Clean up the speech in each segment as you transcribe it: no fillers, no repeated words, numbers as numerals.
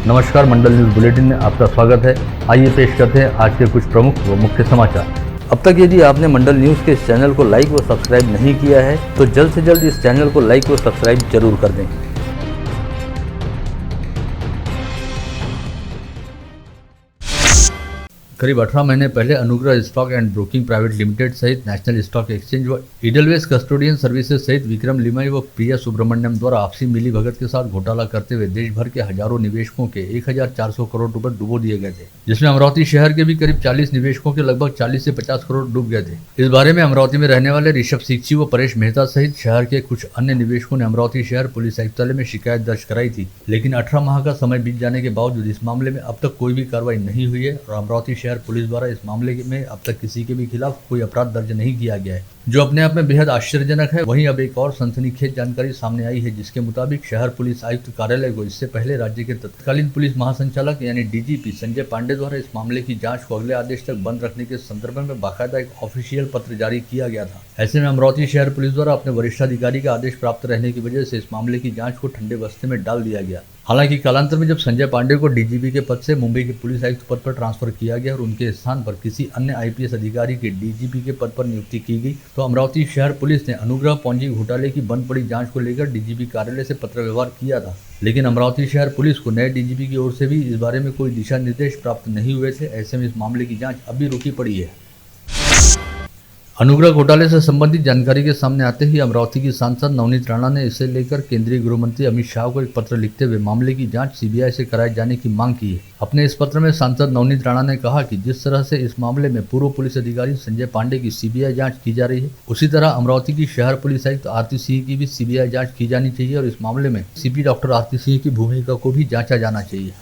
नमस्कार, मंडल news bulletin में आपका स्वागत है। आइए पेश करते हैं आज के कुछ प्रमुख व मुख्य समाचार। अब तक यदि आपने मंडल न्यूज के इस चैनल को लाइक व सब्सक्राइब नहीं किया है तो जल्द से जल्द इस चैनल को लाइक व सब्सक्राइब जरूर कर दें। करीब 18 महीने पहले अनुग्रह stock and broking private limited सहित नेशनल स्टॉक एक्सचेंज व इडलवेस कस्टोडियन सर्विसेज सहित विक्रम लिमाई व प्रिया सुब्रमण्यम द्वारा आपसी मिलीभगत के साथ घोटाला करते हुए देश भर के हजारों निवेशकों के 1400 करोड़ रुपए डुबो दिए गए थे, जिसमें अमरावती शहर के भी करीब 40 निवेशकों के लगभग 40 से 50 करोड़ डूब गए थे। इस बारे में अमरावती में रहने वाले ऋषभ सीची व परेश मेहता सहित शहर के कुछ अन्य निवेशकों ने अमरावती शहर पुलिस आयुक्तालय में शिकायत दर्ज कराई थी, लेकिन 18 माह का समय बीत जाने के बावजूद इस मामले में अब तक कोई भी कार्रवाई नहीं हुई है और अमरावती शहर पुलिस द्वारा इस मामले में अब तक किसी के भी खिलाफ कोई अपराध दर्ज नहीं किया गया है, जो अपने आप में बेहद आश्चर्यजनक है। वहीं अब एक और सनसनीखेज जानकारी सामने आई है, जिसके मुताबिक शहर पुलिस आयुक्त कार्यालय को इससे पहले राज्य के तत्कालीन पुलिस महासंचालक यानी डीजीपी संजय पांडे द्वारा इस मामले की जांच को अगले आदेश तक बंद रखने के संदर्भ में बाकायदा एक ऑफिशियल पत्र जारी किया गया था। ऐसे में अमरावती शहर पुलिस द्वारा अपने वरिष्ठ अधिकारी का आदेश प्राप्त रहने की वजह से इस मामले की जांच को ठंडे बस्ते में डाल दिया गया। हालांकि कालांतर में जब संजय पांडे को डीजीपी के पद से मुंबई के पुलिस आयुक्त पद पर ट्रांसफर किया गया और उनके स्थान पर किसी अन्य आईपीएस अधिकारी की डीजीपी के पद पर नियुक्ति की गई, तो अमरावती शहर पुलिस ने अनुग्रह पॉन्जी घोटाले की बंद पड़ी जांच को लेकर डीजीपी कार्यालय से पत्र व्यवहार किया था, लेकिन अमरावती शहर पुलिस को नए डीजीपी की ओर से भी इस बारे में कोई दिशा निर्देश प्राप्त नहीं हुए थे। ऐसे में इस मामले की जांच अभी रुकी पड़ी है। अनुग्रह घोटाले से संबंधित जानकारी के सामने आते ही अमरावती की सांसद नवनीत राणा ने इसे लेकर केंद्रीय गृह मंत्री अमित शाह को एक पत्र लिखते हुए मामले की जांच सीबीआई से कराए जाने की मांग की है। अपने इस पत्र में सांसद नवनीत राणा ने कहा कि जिस तरह से इस मामले में पूर्व पुलिस अधिकारी संजय पांडे की सीबीआई जांच की जा रही है, उसी तरह अमरावती की शहर पुलिस आयुक्त आरती सिंह की भी सीबीआई जांच की जानी चाहिए और इस मामले में सीपी डॉक्टर आरती सिंह की भूमिका को भी जांचा जाना चाहिए।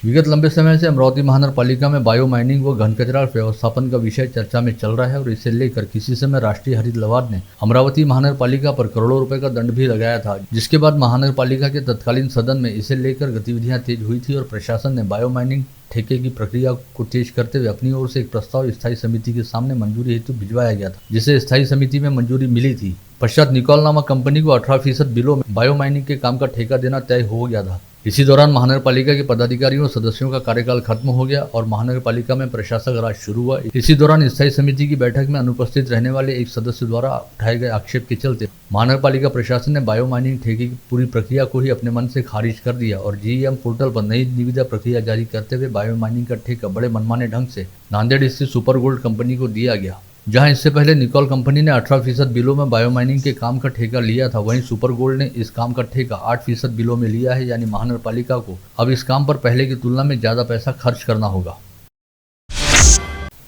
विगत लंबे समय से अमरावती महानगर पालिका में बायो माइनिंग व घन कचरा व्यवस्थापन का विषय चर्चा में चल रहा है और इसे लेकर किसी समय राष्ट्रीय हरित लवाद ने अमरावती महानगर पालिका पर करोड़ों रुपए का दंड भी लगाया था, जिसके बाद महानगर पालिका के तत्कालीन सदन में इसे लेकर गतिविधियां तेज हुई थी और प्रशासन ने बायो माइनिंग ठेके की प्रक्रिया को तेज करते हुए अपनी ओर से एक प्रस्ताव स्थायी समिति के सामने मंजूरी हेतु भिजवाया गया था, जिसे स्थायी समिति में मंजूरी मिली थी। पश्चात निकॉल नामक कंपनी को 18% बिलों में बायो माइनिंग के काम का ठेका देना तय हो गया था। इसी दौरान महानगर पालिका के पदाधिकारियों और सदस्यों का कार्यकाल खत्म हो गया और महानगर पालिका में प्रशासक राज शुरू हुआ। इसी दौरान स्थायी समिति की बैठक में अनुपस्थित रहने वाले एक सदस्य द्वारा उठाए गए आक्षेप के चलते महानगर पालिका प्रशासन ने बायो माइनिंग ठेके की पूरी प्रक्रिया को ही अपने मन से खारिज कर दिया और जीईएम पोर्टल पर नई निविदा प्रक्रिया जारी करते हुए बायो माइनिंग का ठेका बड़े मनमाने ढंग से नांदेड़ स्थित सुपर गोल्ड कंपनी को दिया गया। जहां इससे पहले निकॉल कंपनी ने 18% बिलों में बायो माइनिंग के काम का ठेका लिया था, वहीं सुपर गोल्ड ने इस काम का ठेका 8% बिलों में लिया है। यानी महानगर पालिका को अब इस काम पर पहले की तुलना में ज्यादा पैसा खर्च करना होगा।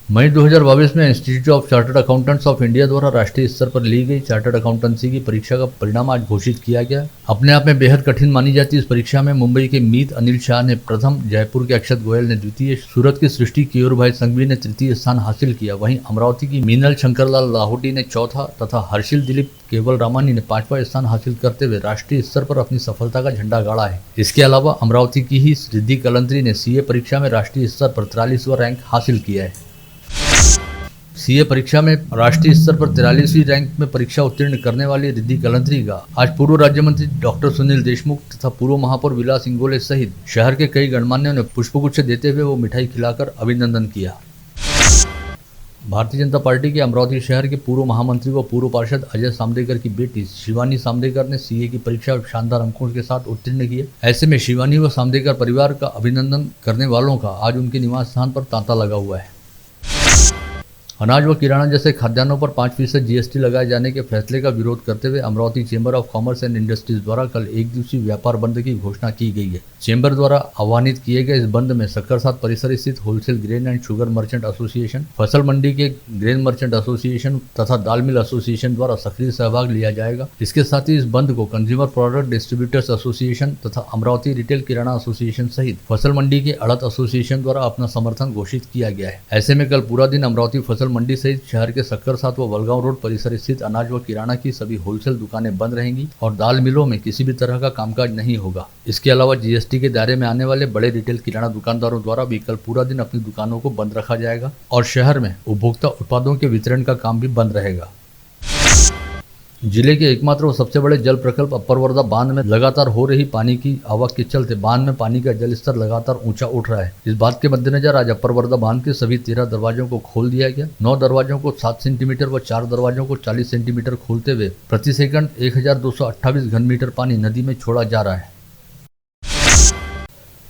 मई 2022 में institute of chartered accountants of India द्वारा राष्ट्रीय स्तर पर ली गई चार्टर्ड अकाउंटेंसी की परीक्षा का परिणाम आज घोषित किया गया। अपने आप में बेहद कठिन मानी जाती इस परीक्षा में मुंबई के मीत अनिल शाह ने प्रथम, जयपुर के अक्षत गोयल ने द्वितीय, सूरत की सृष्टि केयूर भाई संघवी ने तृतीय स्थान हासिल किया। वहीं अमरावती की मीनल शंकरलाल लाहौटी ने चौथा तथा हर्षिल दिलीप केवल रामानी ने 5वां स्थान हासिल करते हुए राष्ट्रीय स्तर पर अपनी सफलता का झंडा गाड़ा है। इसके अलावा अमरावती की ही रिद्धि कलंत्री ने सीए परीक्षा में राष्ट्रीय स्तर पर 43वां रैंक हासिल किया है। सीए परीक्षा में राष्ट्रीय स्तर पर 43वीं रैंक में परीक्षा उत्तीर्ण करने वाली रिद्धि कलंत्री का आज पूर्व राज्य मंत्री डॉक्टर सुनील देशमुख तथा पूर्व महापौर विलास इंगोले सहित शहर के कई गणमान्यों ने पुष्पगुच्छ देते हुए वो मिठाई खिलाकर अभिनंदन किया। भारतीय जनता पार्टी के अमरावती शहर के पूर्व महामंत्री व पूर्व पार्षद अजय सामदेकर की बेटी शिवानी सामदेकर ने सीए की परीक्षा शानदार अंकों के साथ उत्तीर्ण की है। ऐसे में शिवानी व सामदेकर परिवार का अभिनंदन करने वालों का आज उनके निवास स्थान पर तांता लगा हुआ है। अनाज व किराना जैसे खाद्यान्नों पर 5% जीएसटी लगाए जाने के फैसले का विरोध करते हुए Amravati chamber of commerce and industries द्वारा कल एक दिवसीय व्यापार बंद की घोषणा की गई है। चेंबर द्वारा आह्वानित किए गए इस बंद में सक्करसाद परिसर स्थित wholesale grain and sugar merchant association, फसल मंडी के ग्रेन मर्चेंट एसोसिएशन तथा दाल मिल एसोसिएशन द्वारा सक्रिय सहभाग लिया जाएगा। इसके साथ ही इस बंद को कंज्यूमर प्रोडक्ट डिस्ट्रीब्यूटर्स एसोसिएशन तथा अमरावती रिटेल किराना एसोसिएशन सहित फसल मंडी के अड़त एसोसिएशन द्वारा अपना समर्थन घोषित किया गया है। ऐसे में कल पूरा दिन अमरावती फसल मंडी सहित शहर के सक्करसाद व वलगांव रोड परिसर स्थित अनाज व किराना की सभी होलसेल दुकानें बंद रहेंगी और दाल मिलों में किसी भी तरह का कामकाज नहीं होगा। इसके अलावा जीएसटी के दायरे में आने वाले बड़े रिटेल किराना दुकानदारों द्वारा भी कल पूरा दिन अपनी दुकानों को बंद रखा जाएगा और शहर में उपभोक्ता उत्पादों के वितरण का काम भी बंद रहेगा। जिले के एकमात्र और सबसे बड़े जल प्रकल्प अपर वर्धा बांध में लगातार हो रही पानी की आवक के चलते बांध में पानी का जल स्तर लगातार ऊंचा उठ रहा है। इस बात के मद्देनजर आज अपर वर्धा बांध के सभी 13 दरवाजों को खोल दिया गया। 9 दरवाजों को 7 सेंटीमीटर व 4 दरवाजों को 40 सेंटीमीटर खोलते हुए प्रति सेकंड 1228 घन मीटर पानी नदी में छोड़ा जा रहा है।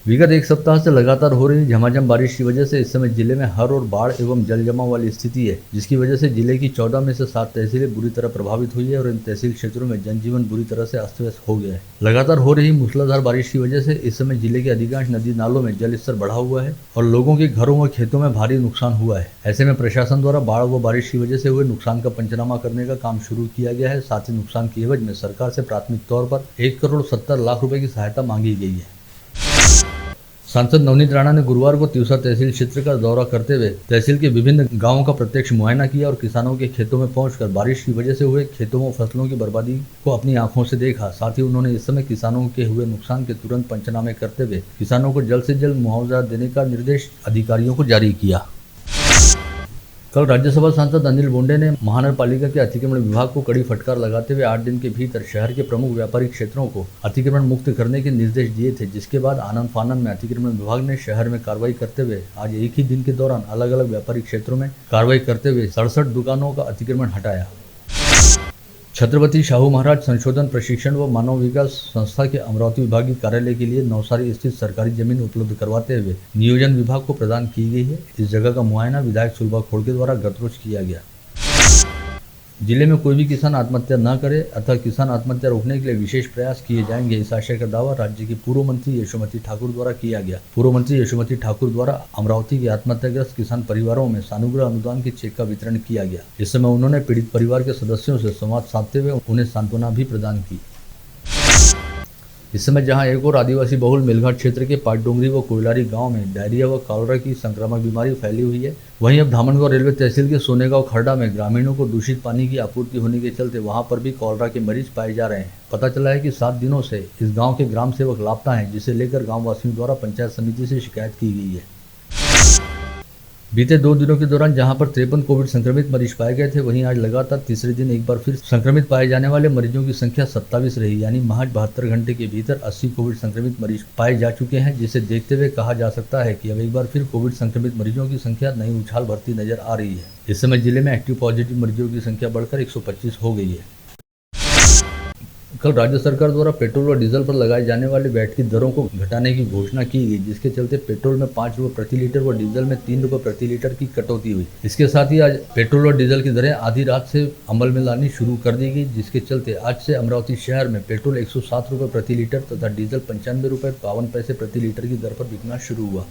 विगत एक सप्ताह से लगातार हो रही झमाझम बारिश की वजह से इस समय जिले में हर और बाढ़ एवं जल जमाव वाली स्थिति है, जिसकी वजह से जिले की 14 में से 7 तहसीलें बुरी तरह प्रभावित हुई है और इन तहसील क्षेत्रों में जनजीवन बुरी तरह से अस्त व्यस्त हो गया है। लगातार हो रही मूसलाधार बारिश की वजह से इस समय जिले के अधिकांश नदी नालों में जल स्तर बढ़ा हुआ है और लोगों के घरों व खेतों में भारी नुकसान हुआ है। ऐसे में प्रशासन द्वारा बाढ़ व बारिश की वजह से हुए नुकसान का पंचनामा करने का काम शुरू किया गया है। साथ ही नुकसान की एवज में सरकार से प्राथमिक तौर पर 1,70,00,000 रुपए की सहायता मांगी गई है। सांसद नवनीत राणा ने गुरुवार को तिवसा तहसील क्षेत्र का दौरा करते हुए तहसील के विभिन्न गांवों का प्रत्यक्ष मुआयना किया और किसानों के खेतों में पहुंचकर बारिश की वजह से हुए खेतों व फसलों की बर्बादी को अपनी आंखों से देखा। साथ ही उन्होंने इस समय किसानों के हुए नुकसान के तुरंत पंचनामे करते हुए किसानों को जल्द से जल्द मुआवजा देने का निर्देश अधिकारियों को जारी किया। कल राज्यसभा सांसद अनिल बोंडे ने महानगरपालिका के अतिक्रमण विभाग को कड़ी फटकार लगाते हुए 8 दिन के भीतर शहर के प्रमुख व्यापारिक क्षेत्रों को अतिक्रमण मुक्त करने के निर्देश दिए थे, जिसके बाद आनंद फानन में अतिक्रमण विभाग ने शहर में कार्रवाई करते हुए आज एक ही दिन के दौरान अलग अलग व्यापारिक क्षेत्रों में कार्रवाई करते हुए 67 दुकानों का अतिक्रमण हटाया। छत्रपति शाहू महाराज संशोधन प्रशिक्षण व मानव विकास संस्था के अमरावती विभागीय कार्यालय के लिए नवसारी स्थित सरकारी जमीन उपलब्ध करवाते हुए नियोजन विभाग को प्रदान की गई है। इस जगह का मुआयना विधायक सुलभा खोड़ के द्वारा गत रोज किया गया। जिले में कोई भी किसान आत्महत्या न करे अतः किसान आत्महत्या रोकने के लिए विशेष प्रयास किए जाएंगे, इस आशय का दावा राज्य की पूर्व मंत्री यशोमती ठाकुर द्वारा किया गया। पूर्व मंत्री यशोमती ठाकुर द्वारा अमरावती के आत्महत्याग्रस्त किसान परिवारों में सानुग्रह अनुदान के चेक का वितरण किया गया। इस समय उन्होंने पीड़ित परिवार के सदस्यों से संवाद साधते हुए उन्हें सांत्वना भी प्रदान की। इस समय जहां एक और आदिवासी बहुल मेलघाट क्षेत्र के पाटडोंगरी व कोयलारी गांव में डायरिया व कॉलरा की संक्रामक बीमारी फैली हुई है, वहीं अब धामनगांव रेलवे तहसील के सोनेगांव खरडा में ग्रामीणों को दूषित पानी की आपूर्ति होने के चलते वहां पर भी कॉलरा के मरीज पाए जा रहे हैं। पता चला है कि 7 दिनों से इस गाँव के ग्राम सेवक लापता हैं, जिसे लेकर गाँव वासियों द्वारा पंचायत समिति से शिकायत की गई है। बीते 2 दिनों के दौरान जहां पर 53 कोविड संक्रमित मरीज पाए गए थे, वहीं आज लगातार तीसरे दिन एक बार फिर संक्रमित पाए जाने वाले मरीजों की संख्या 27 रही, यानी महज 72 घंटे के भीतर 80 कोविड संक्रमित मरीज पाए जा चुके हैं, जिसे देखते हुए कहा जा सकता है कि अब एक बार फिर कोविड संक्रमित मरीजों की संख्या नई उछाल भरती नजर आ रही है। इस समय जिले में एक्टिव पॉजिटिव मरीजों की संख्या बढ़कर 125 हो गई है। कल राज्य सरकार द्वारा पेट्रोल और डीजल पर लगाए जाने वाले वैट की दरों को घटाने की घोषणा की गई, जिसके चलते पेट्रोल में 5 रुपये प्रति लीटर व डीजल में 3 रुपये प्रति लीटर की कटौती हुई। इसके साथ ही आज पेट्रोल और डीजल की दरें आधी रात से अमल में लानी शुरू कर दी गई, जिसके चलते आज से अमरावती शहर में पेट्रोल 107 रुपये प्रति लीटर तथा डीजल 95 रुपये 52 पैसे प्रति लीटर की दर पर बिकना शुरू हुआ।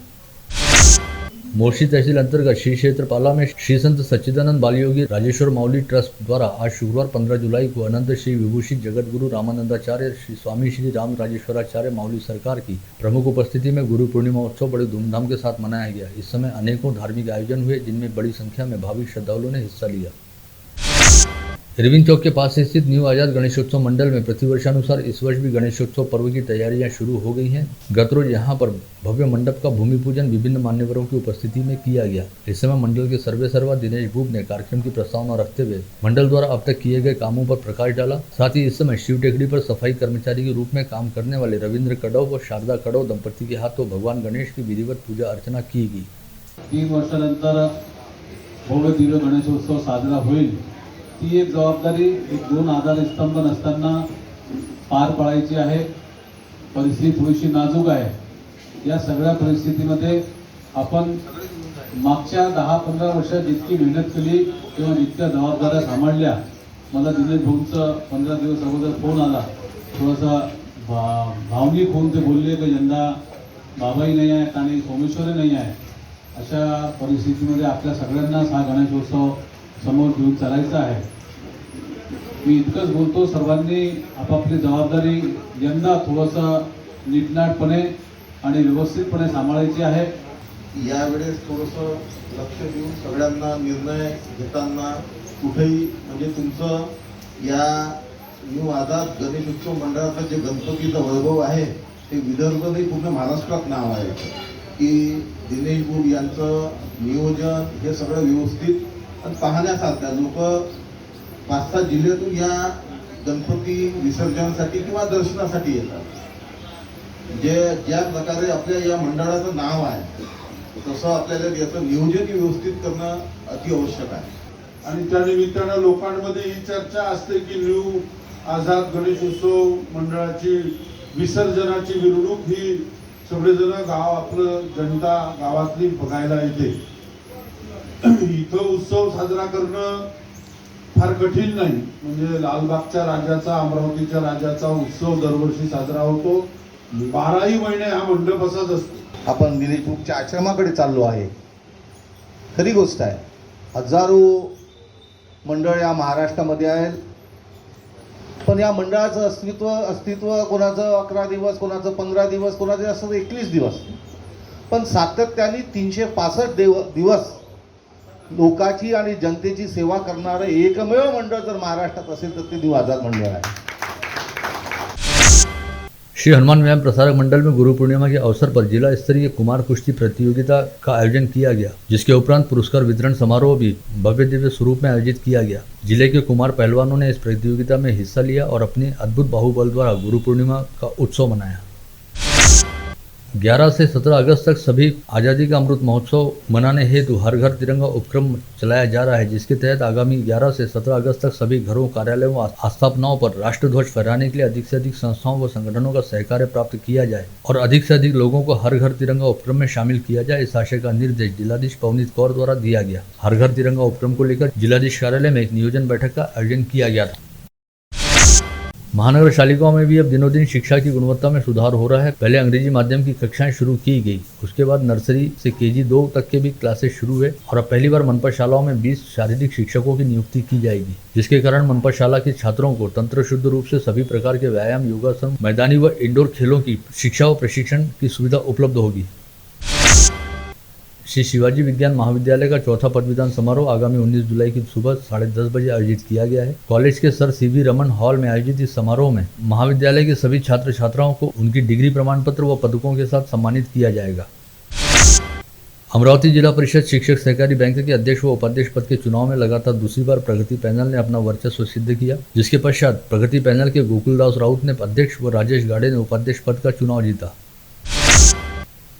मोर्शी तहसील अंतर्गत श्री क्षेत्र पाला में श्री संत सच्चिदानंद बालयोगी राजेश्वर माउली ट्रस्ट द्वारा आज शुक्रवार 15 जुलाई को अनंत श्री विभूषित जगत गुरु रामानंदाचार्य श्री स्वामी श्री राम राजेश्वराचार्य माउली सरकार की प्रमुख उपस्थिति में गुरु पूर्णिमा उत्सव बड़े धूमधाम के साथ मनाया गया। इस समय अनेकों धार्मिक आयोजन हुए, जिनमें बड़ी संख्या में भाविक श्रद्धालुओं ने हिस्सा लिया। रविंद्र चौक के पास स्थित न्यू आजाद गणेशोत्सव मंडल में प्रतिवर्षानुसार इस वर्ष भी गणेशोत्सव पर्व की तैयारियां शुरू हो गई हैं। गत रोज यहां पर भव्य मंडप का भूमि पूजन विभिन्न मान्यवरों की उपस्थिति में किया गया। इस समय मंडल के सर्वेसर्वा दिनेश भूप ने कार्यक्रम की प्रस्तावना रखते हुए मंडल द्वारा अब तक किए गए कामों पर प्रकाश डाला। साथ ही इस समय शिव टेकड़ी पर सफाई कर्मचारी के रूप में काम करने वाले रविंद्र कडव व शारदा कडव दंपति के हाथों भगवान गणेश की विधिवत पूजा अर्चना की गई। 3 वर्षानंतर भव्य दिव्य गणेशोत्सव साजरा होईल, ती एक जबाबदारी 2 आधारस्तंभ नसताना पार पाडायची आहे। परिस्थिती थोडीशी नाजूक आहे। या सगळ्या परिस्थितीमध्ये आपण मागच्या 10-15 वर्षात जितकी मेहनत केली किंवा जितक्या जबाबदाऱ्या सांभाळल्या, मला दिनेश भाऊंचा 15 दिवस अगोदर फोन आला, थोडासा भावनिक होऊन ते बोलले की यंदा बाबाही नाही आहेत आणि सोमेश्वरी नाही आहे। अशा परिस्थितीमध्ये आपल्या सगळ्यांनाच हा गणेशोत्सव समोर घेऊन चालायचा आहे। मी इतकंच बोलतो, सर्वांनी आपापली जबाबदारी यंदा थोडंसं नीटनाटपणे आणि व्यवस्थितपणे सांभाळायची आहे। यावेळेस थोडंसं लक्ष देऊन सगळ्यांना निर्णय घेताना कुठेही म्हणजे तुमचं या न्यू आझाद गणेशोत्सव मंडळाचं जे गणपतीचं वैभव आहे ते विदर्भ नाही पूर्ण महाराष्ट्रात नाव आहे की दिनेश भूप यांचं नियोजन हे सगळं व्यवस्थित आणि पाहण्यासारखं लोक 5-6 जिल्ह्यातून या गणपती विसर्जनासाठी किंवा दर्शनासाठी येतात. ज्या प्रकारे आपल्या या मंडळाचं नाव आहे तसं आपल्याला याचं नियोजन व्यवस्थित करणं अति आवश्यक आहे. आणि त्या निमित्तानं लोकांमध्ये ही चर्चा असते की न्यू आझाद गणेशोत्सव मंडळाची विसर्जनाची मिरवणूक ही सगळेजण गाव आपलं जनता गावातली बघायला येते. इथं उत्सव साजरा करणं फार कठीण नाही. म्हणजे लालबागच्या राजाचा अमरावतीच्या राजाचा उत्सव दरवर्षी साजरा होतो. 12ही महिने हा मंडप असाच असतो. आपण निलेशपूरच्या आश्रमाकडे चाललो आहे. खरी गोष्ट आहे, हजारो मंडळ या महाराष्ट्रामध्ये आहेत, पण या मंडळाचं अस्तित्व कोणाचं 11 दिवस, कोणाचं 15 दिवस, कोणाचं असं 21 दिवस, पण सातत्याने 365 दिवस लोकांची आणि जनतेची सेवा करणारं एकमेव मंडळ जर महाराष्ट्रात असेल तर ते न्यू आझाद मंडळ आहे. श्री हनुमान व्यायाम प्रसारक मंडल में गुरु पूर्णिमा के अवसर पर जिला स्तरीय कुमार कुश्ती प्रतियोगिता का आयोजन किया गया, जिसके उपरांत पुरस्कार वितरण समारोह भी भव्य दिव्य स्वरूप में आयोजित किया गया. जिले के कुमार पहलवानों ने इस प्रतियोगिता में हिस्सा लिया और अपने अद्भुत बाहुबल द्वारा गुरु पूर्णिमा का उत्सव मनाया. 11 से 17 अगस्त तक सभी आज़ादी का अमृत महोत्सव मनाने हेतु हर घर तिरंगा उपक्रम चलाया जा रहा है, जिसके तहत आगामी 11 से 17 अगस्त तक सभी घरों, कार्यालयों व आस्थापनाओं पर राष्ट्रध्वज फहराने के लिए अधिक से अधिक संस्थाओं व संगठनों का सहकार्य प्राप्त किया जाए और अधिक से अधिक लोगों को हर घर तिरंगा उपक्रम में शामिल किया जाए. इस आशय का निर्देश जिलाधीश पवनीत कौर द्वारा दिया गया. हर घर तिरंगा उपक्रम को लेकर जिलाधीश कार्यालय में एक नियोजन बैठक का आयोजन किया गया था. महानगर शालिकाओं में भी अब दिनों दिन शिक्षा की गुणवत्ता में सुधार हो रहा है. पहले अंग्रेजी माध्यम की कक्षाएं शुरू की गई, उसके बाद नर्सरी से KG 2 तक के भी क्लासेस शुरू हुए और अब पहली बार मनपा शालाओं में 20 शारीरिक शिक्षकों की नियुक्ति की जाएगी, जिसके कारण मनपा शाला के छात्रों को तंत्र शुद्ध रूप से सभी प्रकार के व्यायाम, योगासन, मैदानी व इंडोर खेलों की शिक्षा व प्रशिक्षण की सुविधा उपलब्ध होगी. श्री शिवाजी विज्ञान महाविद्यालय का चौथा पदवीदान समारोह आगामी 19 जुलाई की सुबह 10:30 बजे आयोजित किया गया है. कॉलेज के सर CV रमन हॉल में आयोजित इस समारोह में महाविद्यालय के सभी छात्र छात्राओं को उनकी डिग्री प्रमाण पत्र व पदकों के साथ सम्मानित किया जाएगा. अमरावती जिला परिषद शिक्षक सहकारी बैंक के अध्यक्ष व उपाध्यक्ष पद के चुनाव में लगातार दूसरी बार प्रगति पैनल ने अपना वर्चस्व सिद्ध किया, जिसके पश्चात प्रगति पैनल के गोकुलदास राउत ने अध्यक्ष व राजेश गाड़े ने उपाध्यक्ष पद का चुनाव जीता.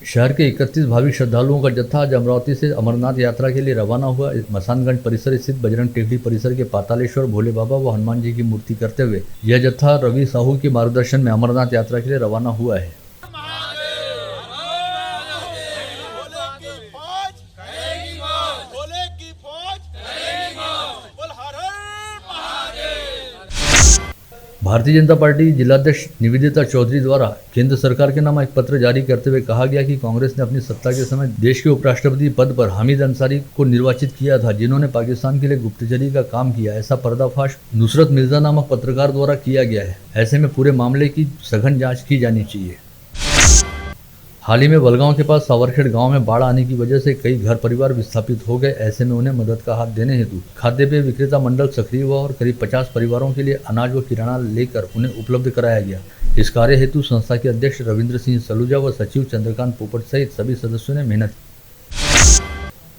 शहर के 31 भाविक श्रद्धालुओं का जत्था आज अमरावती से अमरनाथ यात्रा के लिए रवाना हुआ. मसानगंज परिसर स्थित बजरंग टेकड़ी परिसर के पातालेश्वर भोले बाबा व हनुमान जी की मूर्ति करते हुए यह जत्था रवि साहू के मार्गदर्शन में अमरनाथ यात्रा के लिए रवाना हुआ है. भारतीय जनता पार्टी जिलाध्यक्ष निवेदिता चौधरी द्वारा केंद्र सरकार के नाम एक पत्र जारी करते हुए कहा गया कि कांग्रेस ने अपनी सत्ता के समय देश के उपराष्ट्रपति पद पर हामिद अंसारी को निर्वाचित किया था, जिन्होंने पाकिस्तान के लिए गुप्तचरी का काम किया. ऐसा पर्दाफाश नुसरत मिर्जा नामक पत्रकार द्वारा किया गया है. ऐसे में पूरे मामले की सघन जांच की जानी चाहिए. हाल ही में बलगांव के पास सावरखेड़ गांव में बाढ़ आने की वजह से कई घर परिवार विस्थापित हो गए. ऐसे में उन्हें मदद का हाथ देने हेतु खाद्य पेय विक्रेता मंडल सक्रिय हुआ और करीब 50 परिवारों के लिए अनाज व किराना लेकर उन्हें उपलब्ध कराया गया. इस कार्य हेतु संस्था के अध्यक्ष रविंद्र सिंह सलूजा व सचिव चंद्रकांत पोपट सहित सभी सदस्यों ने मेहनत की.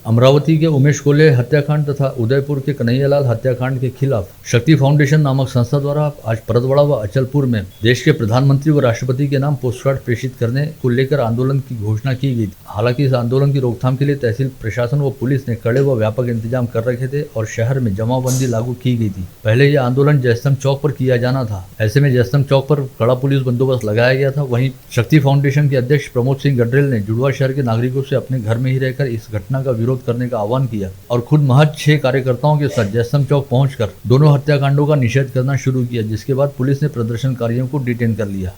अमरावती के उमेश कोल्हे हत्याकांड तथा उदयपुर के कन्हैयालाल हत्याकांड के खिलाफ शक्ति फाउंडेशन नामक संस्था द्वारा आज परतवाड़ा व अचलपुर में देश के प्रधानमंत्री व राष्ट्रपति के नाम पोस्टकार्ड प्रेषित करने को लेकर आंदोलन की घोषणा की गई. हालांकि इस आंदोलन की रोकथाम के लिए तहसील प्रशासन व पुलिस ने कड़े व व्यापक इंतजाम कर रखे थे और शहर में जमावबंदी लागू की गई थी. पहले यह आंदोलन जयस्तंभ चौक पर किया जाना था. ऐसे में जयस्तंभ चौक पर कड़ा पुलिस बंदोबस्त लगाया गया था. वहीं शक्ति फाउंडेशन के अध्यक्ष प्रमोद सिंह गडरेल ने जुड़वा शहर के नागरिकों से अपने घर में ही रहकर इस घटना का विरोध करने का आह्वान किया और खुद महज 6 कार्यकर्ताओं के साथ जयस्तंभ चौक पहुंचकर दोनों हत्याकांडों का निषेध करना शुरू किया, जिसके बाद पुलिस ने प्रदर्शनकारियों को डिटेन कर लिया.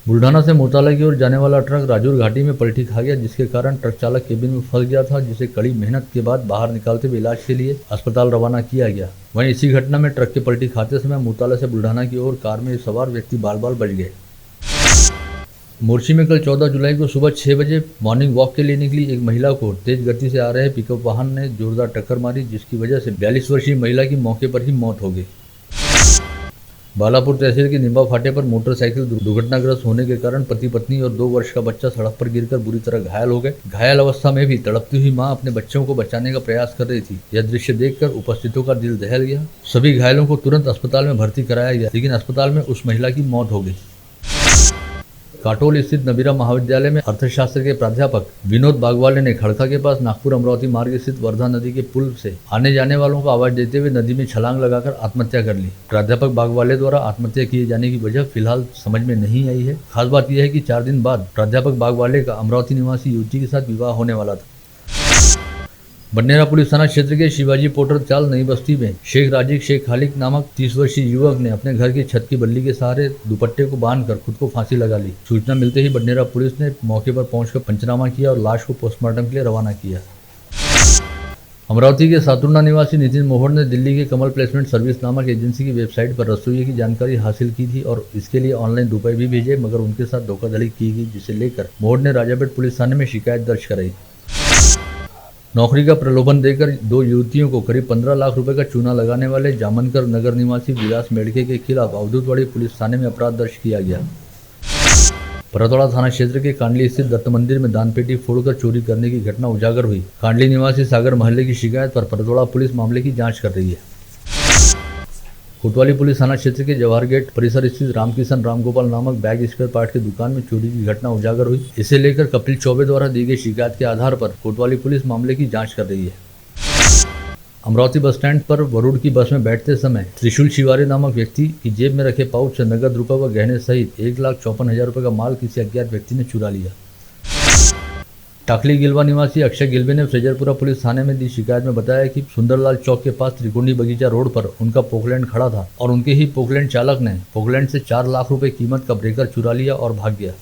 बुल्ढाना से मोताला की ओर जाने वाला ट्रक राजूर घाटी में पलटी खा गया, जिसके कारण ट्रक चालक केबिन में फंस गया था, जिसे कड़ी मेहनत के बाद बाहर निकालते हुए इलाज के लिए अस्पताल रवाना किया गया. वहीं इसी घटना में ट्रक के पलटी खाते समय मोताला से बुल्ढाना की ओर कार में सवार व्यक्ति बाल बाल बच गए. मोर्शी में कल 14 जुलाई को सुबह 6 बजे मॉर्निंग वॉक के लिए निकली एक महिला को तेज गति से आ रहे पिकअप वाहन ने जोरदार टक्कर मारी, जिसकी वजह से 42 वर्षीय महिला की मौके पर ही मौत हो गई. बालापुर तहसील के निंबा फाटे पर मोटरसाइकिल दुर्घटनाग्रस्त होने के कारण पति पत्नी और 2 वर्ष का बच्चा सड़क पर गिरकर बुरी तरह घायल हो गए। घायल अवस्था में भी तड़पती हुई मां अपने बच्चों को बचाने का प्रयास कर रही थी। यह दृश्य देखकर उपस्थितों का दिल दहल गया। सभी घायलों को तुरंत अस्पताल में भर्ती कराया गया, लेकिन अस्पताल में उस महिला की मौत हो गई। काटोल स्थित नबीरा महाविद्यालय में अर्थशास्त्र के प्राध्यापक विनोद बागवाले ने खड़का के पास नागपुर अमरावती मार्ग स्थित वर्धा नदी के पुल से आने जाने वालों को आवाज देते हुए नदी में छलांग लगाकर आत्महत्या कर ली। प्राध्यापक बागवाले द्वारा आत्महत्या किए जाने की वजह फिलहाल समझ में नहीं आई है। खास बात यह है कि 4 दिन बाद प्राध्यापक बागवाले का अमरावती निवासी युवती के साथ विवाह होने वाला था। बडनेरा पुलिस थाना क्षेत्र के शिवाजी पोटर चाल नई बस्ती में शेख राजिक शेख खालिक नामक 30 वर्षीय युवक ने अपने घर की छत की बल्ली के सहारे दुपट्टे को बांधकर खुद को फांसी लगा ली। सूचना मिलते ही बडनेरा पुलिस ने मौके पर पहुंचकर पंचनामा किया और लाश को पोस्टमार्टम के लिए रवाना किया। अमरावती के सातुर्ना निवासी नितिन मोहन ने दिल्ली के कमल प्लेसमेंट सर्विस नामक एजेंसी की वेबसाइट पर रसोई की जानकारी हासिल की थी और इसके लिए ऑनलाइन रुपए भी भेजे, मगर उनके साथ धोखाधड़ी की गई, जिसे लेकर मोहन ने राजापेट पुलिस थाने में शिकायत दर्ज कराई। नौकरी का प्रलोभन देकर 2 युवतियों को करीब 15 लाख रुपए का चूना लगाने वाले जामनकर नगर निवासी विलास मेड़के के खिलाफ अवधूतवाड़ी पुलिस थाने में अपराध दर्ज किया गया। परतवाड़ा थाना क्षेत्र के कांडली स्थित दत्त मंदिर में दानपेटी फोड़कर चोरी करने की घटना उजागर हुई। कांडली निवासी सागर महल्ले की शिकायत पर परतवाड़ा पुलिस मामले की जांच कर रही है। कोतवाली पुलिस थाना क्षेत्र के जवाहर गेट परिसर स्थित रामकिशन रामगोपाल नामक बैग स्पेयर पार्ट की दुकान में चोरी की घटना उजागर हुई। इसे लेकर कपिल चौबे द्वारा दी गई शिकायत के आधार पर कोतवाली पुलिस मामले की जांच कर रही है। अमरावती बस स्टैंड पर वरुड़ की बस में बैठते समय त्रिशूल शिवारे नामक व्यक्ति की जेब में रखे पाउच से नगद रुपए व गहने सहित 1,54,000 रुपए का माल किसी अज्ञात व्यक्ति ने चुरा लिया। टाकली गिलवा निवासी अक्षय गिलवे ने फ्रेजरपुरा पुलिस थाने में दी शिकायत में बताया कि सुंदरलाल चौक के पास त्रिकोणी बगीचा रोड पर उनका पोकलैंड खड़ा था और उनके ही पोकलैंड चालक ने पोकलैंड से 4 लाख रुपए कीमत का ब्रेकर चुरा लिया और भाग गया।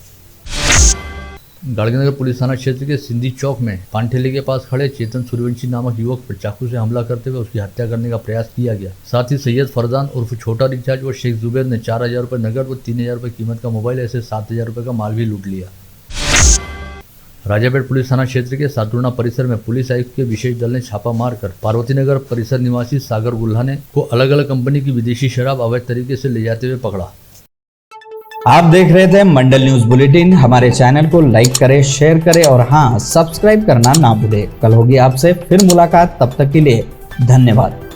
गाड़गीनगर पुलिस थाना क्षेत्र के सिंधी चौक में पानठेले के पास खड़े चेतन सूर्यवंशी नामक युवक पर चाकू से हमला करते हुए उसकी हत्या करने का प्रयास किया गया। साथ ही सैयद फरजान उर्फ छोटा रिचार्ज व शेख जुबैर ने 4,000 रुपए नगद व 3,000 रुपए कीमत का मोबाइल ऐसे 7,000 रुपए का माल भी लूट लिया। राजापेट पुलिस थाना क्षेत्र के सातुर्ना परिसर में पुलिस आयुक्त के विशेष दल ने छापा मारकर पार्वतीनगर परिसर निवासी सागर गुल्हाने को अलग अलग कंपनी की विदेशी शराब अवैध तरीके से ले जाते हुए पकड़ा। आप देख रहे थे मंडल न्यूज बुलेटिन। हमारे चैनल को लाइक करें, शेयर करें और हाँ, सब्सक्राइब करना ना भूलें। कल होगी आपसे फिर मुलाकात, तब तक के लिए धन्यवाद।